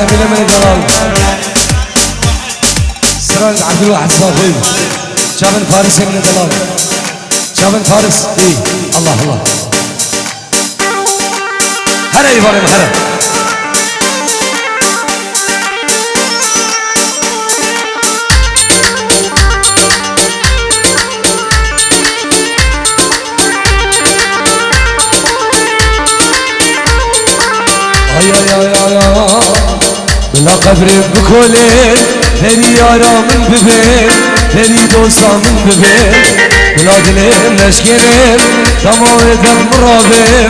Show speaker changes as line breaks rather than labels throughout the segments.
قبيلة من الدلال سراج عبد الواحد صافي شابن فارس من الدلال شابن فارس اي الله الله هلا يبارك هلا بلا قبرم بكولين هري يارا من ببين هري دوسا من ببين بلا دلين نشكنين دماويدم مرابين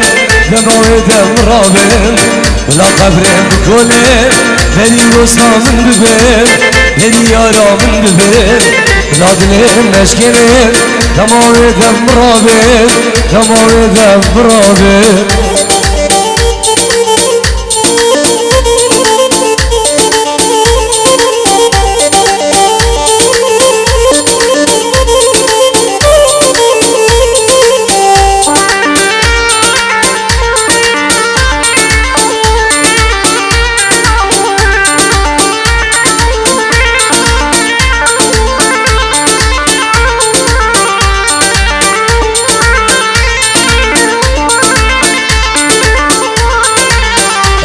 دماويدم مرابين بلا قبرم بكولين هري دوسا من ببين هري يارا من ببين بلا دلين نشكنين دماويدم مرابين دماويدم مرابين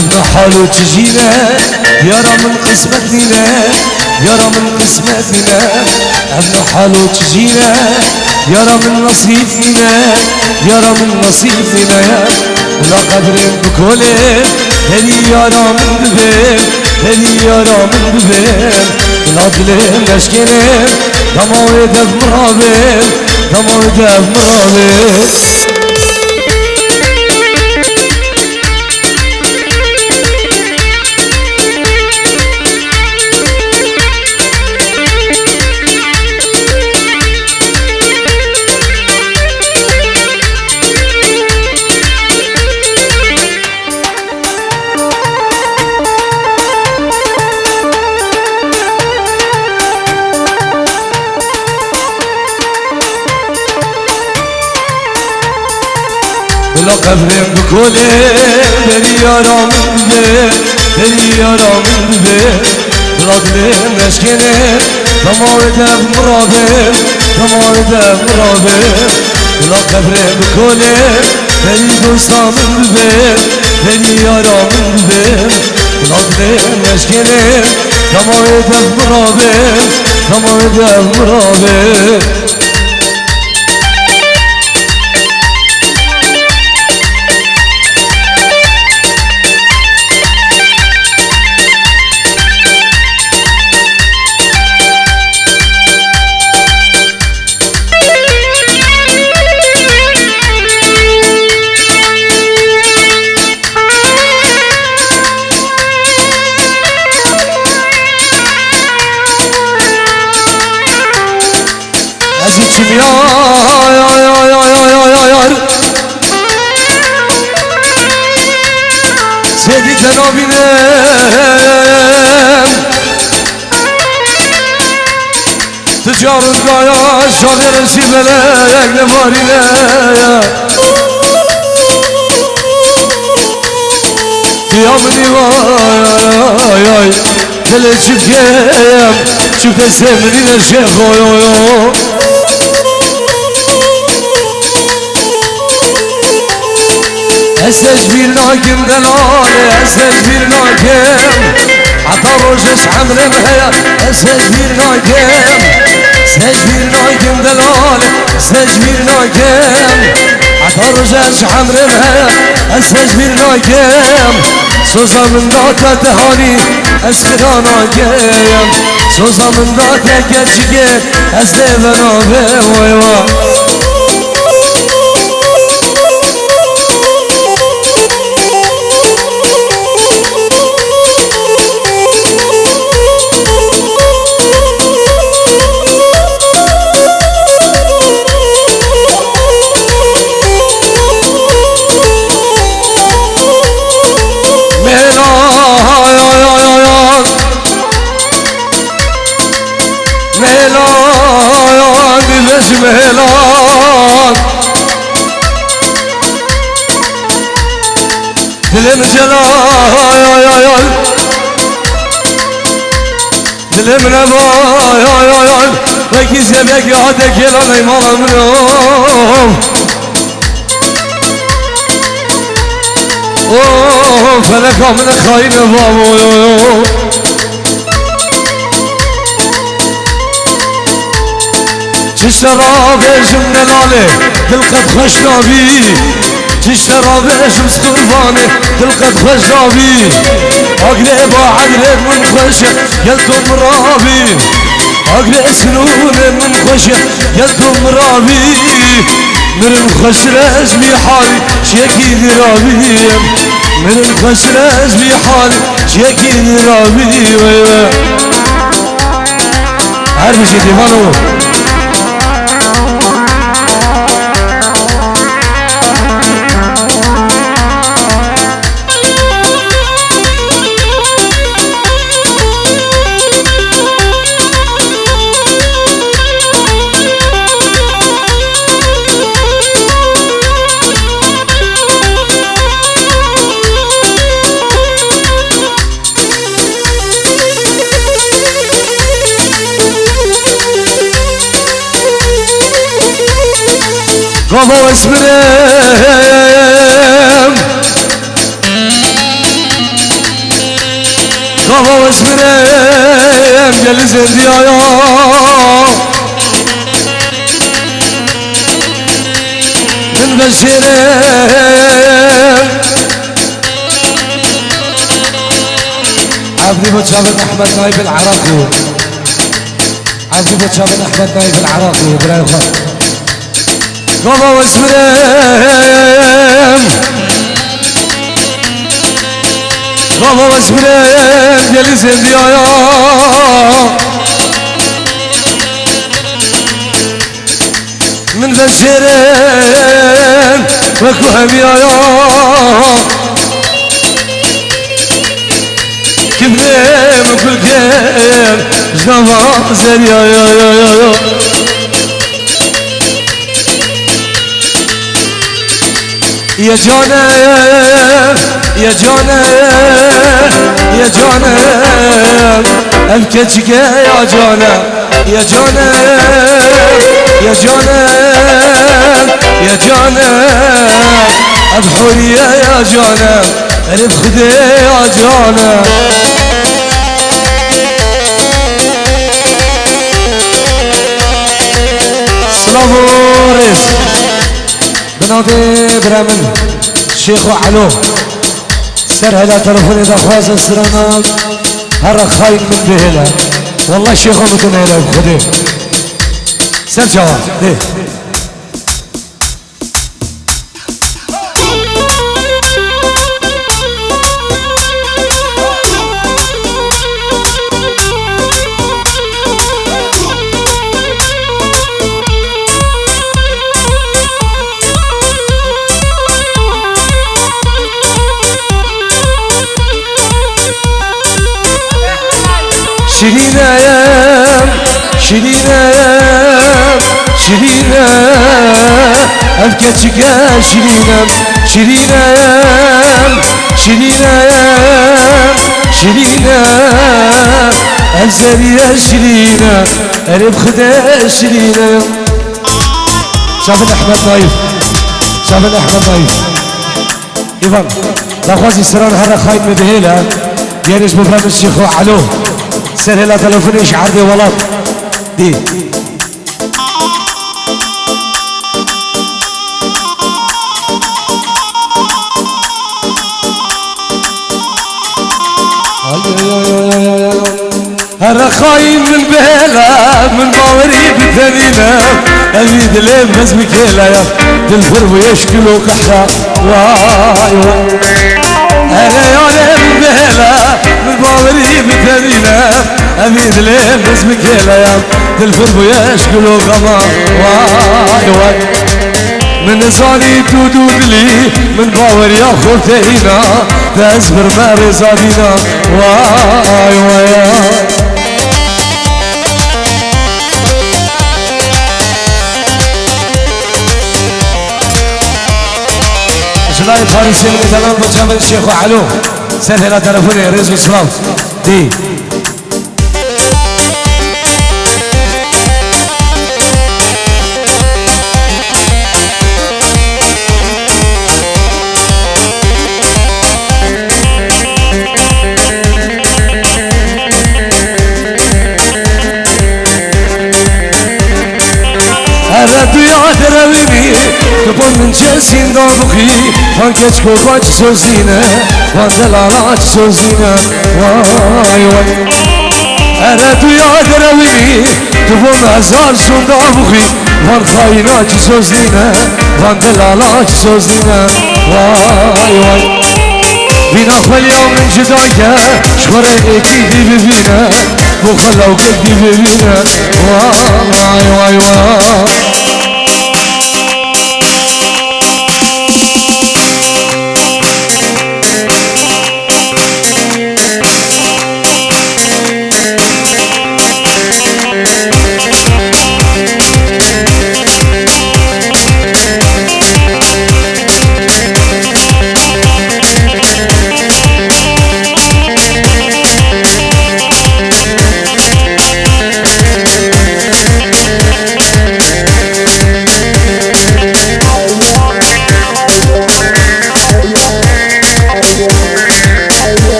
ابن حالو تجينا يارا من قسمتنا يارا من قسمتنا ابن حالو تجينا يارا من نصيبنا يارا من نصيبنا بلا قدر بكولين هني يارا من ببين هني يارا من ببين بلا دلين نشكنين دماويدة مرابين دماويدة مرابين بلا قبرم بكولين بني يارا من ببين بني يارا من ببين بلا دلين نشكنين دماويدم مرابين دماويدم مرابين بلا قبرم بكولين بني دوسا من ببين بني يارا من ببين بلا دلين نشكنين دماويدم مرابين دماويدم مرابين سيدي تنابينا تجاوز قايا شامل سيبنا يقل مارينا قيامني واي اللي شفت كيام شفت السمرين الشيخ استجبير لكن دلالي استجبير لكن عطا روجش عمري مهيا استجبير لكن استجبير لكن دلالي استجبير لكن عطا روجش عمري مهيا استجبير لكن سوزا من داتا تهاني اسكرا لكن سوزا من داتا كرشكين استيبنا بيويوا ميلان ببش ميلان دلم جلال دلم نبايان وکی زبک یاده کلان ایمان رو فلک آمن خواهی نبایم چه شرابشم نلاله دل قد خوش نابی چه شرابشم سقربانه دل قد خوش نابی اقله با عقله من خوشه یلکم رابی اقله سنونه من خوشه یلکم رابی من خوش رزمی حالی شیکی درابی من خوش رزمی حالی شیکی درابی هر بشی دیوانو بابا اسمرم بابا اسمرم جل زندي آیا من بشيرم عبدي بوتشابن احمد نايف العراقي عبدي بوتشابن احمد نايف العراقي براي خان بابا واسمرم بابا واسمرم جلي زندي آیا من بشيرم وكو همي آیا كبرم وكل كير جنبا زني آیا يا جانا يا جانا يا جانا أبكتك يا جانا يا جانا يا جانا يا جانا أبحوري يا جانا أرب خدي يا جانا سلام ورس بنادي برامن شيخ وعلو سر هلا تلفوني دخواز السرنا هر خاين من بهلا والله شيخ ومتنا هنا بخدي سر جواب ليه شيرينا شيرينا شيرينا أبكتك شيرينا شيرينا شيرينا شيرينا أنزل يا شيرينا أرب خدا شيرينا شابن أحمد نايف شابن أحمد نايف إيفان لا خوازي سران هذا خايب مدهيلا يانيش بفهم الشيخ وعلو سر لا تلفونيش عادي والله دي هذا خاين من بهلا من باوري بثمينة أزيد ليه بس بكيلا تنفر ويشكلوا كخا واي أنا يا من بهلا من باوري بثمينة أزيد ليه بس بكيلا تنفر ويشكلوا كما واي من زاني تدور لي من باور يا خوتينا تصبر ما رزادينا واي واي جلاي فارسي من تمام بجامل الشيخ وعلو سهل لا تلفوني رزق الصلاة دي بخي فانكت كوباج سوزينة واندلالاج سوزينة واي واي أردو يا دروي تبون هزار سندا بخي وان خايناج سوزينة واندلالاج سوزينة واي واي بينا خل يوم من جدايا شخورة ايكي دي ببينا بخلو قلبي ببينا واي واي واي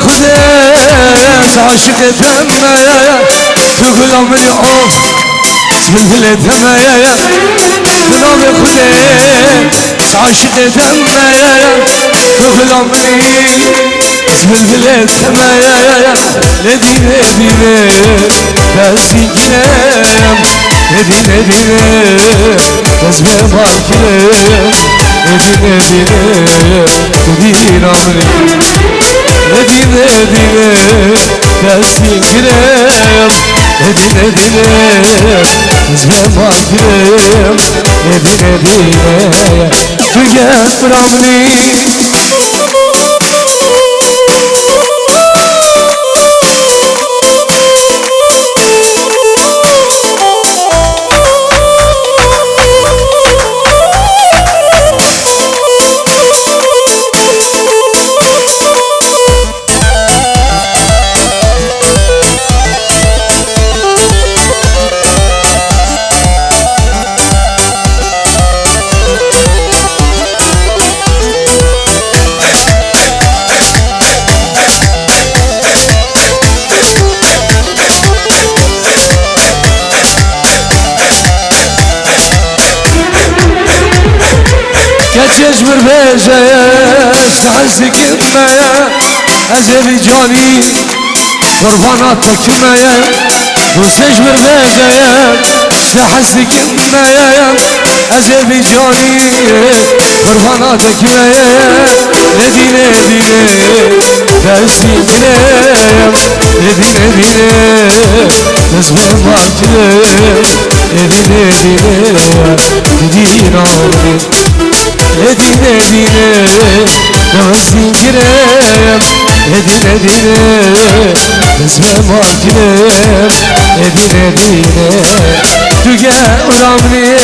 خدت عاشق تمايا تقول عمري عوف تبلبل تمايا بنام خدت عاشق تمايا تقول عمري تبلبل تمايا ندي ندي بسي كلام ندي ندي بس بما كلام ندي ندي ندي عمري ندي ندي بسي كلام ندي ندي زمان كلام ندي ندي تجاه عمري كتش بربيجة تعزك المايا أزبي جاني قرباناتك مايا وكتش بربيجة تعزك المايا أزبي جاني قرباناتك مايا ندي ندي بسي كلام ندي ندي نزبر ما كلام ندي ندي ندي ناري ندي ندي نوزين كلام ندي ندي نسمع ما كلام ندي ندي تجاه عمري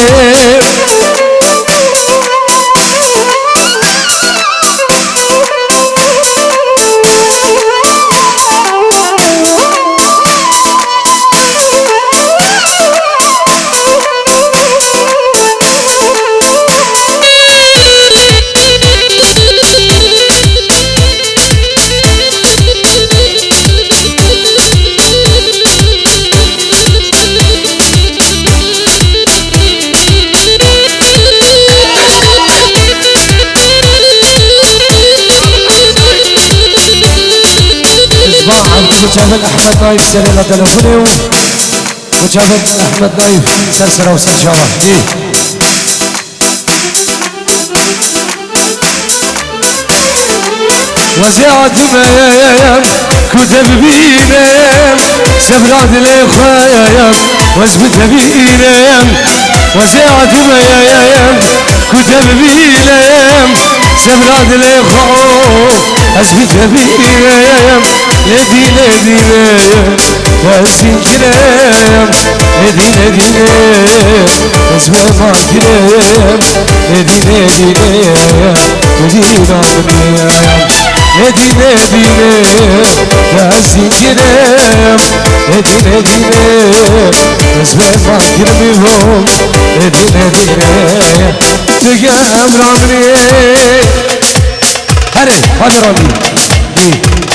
مجابل أحمد نايف سليلة دلوفنيو مجابل أحمد نايف سلسلة وسجارة وزيعت ميم كتب بينام سبراد الإخوام وزبت بينام وزيعت ميم كتب بينام سبراد الإخوام أزبي جبيرم لدي لديم تاسين كرام لدي لديم أزبي ما كرام لدي لديم لدي رامنيم لدي لديم تاسين كرام لدي لديم أزبي ما كرام لدي لديم تقام رامنيم هري هذا رامي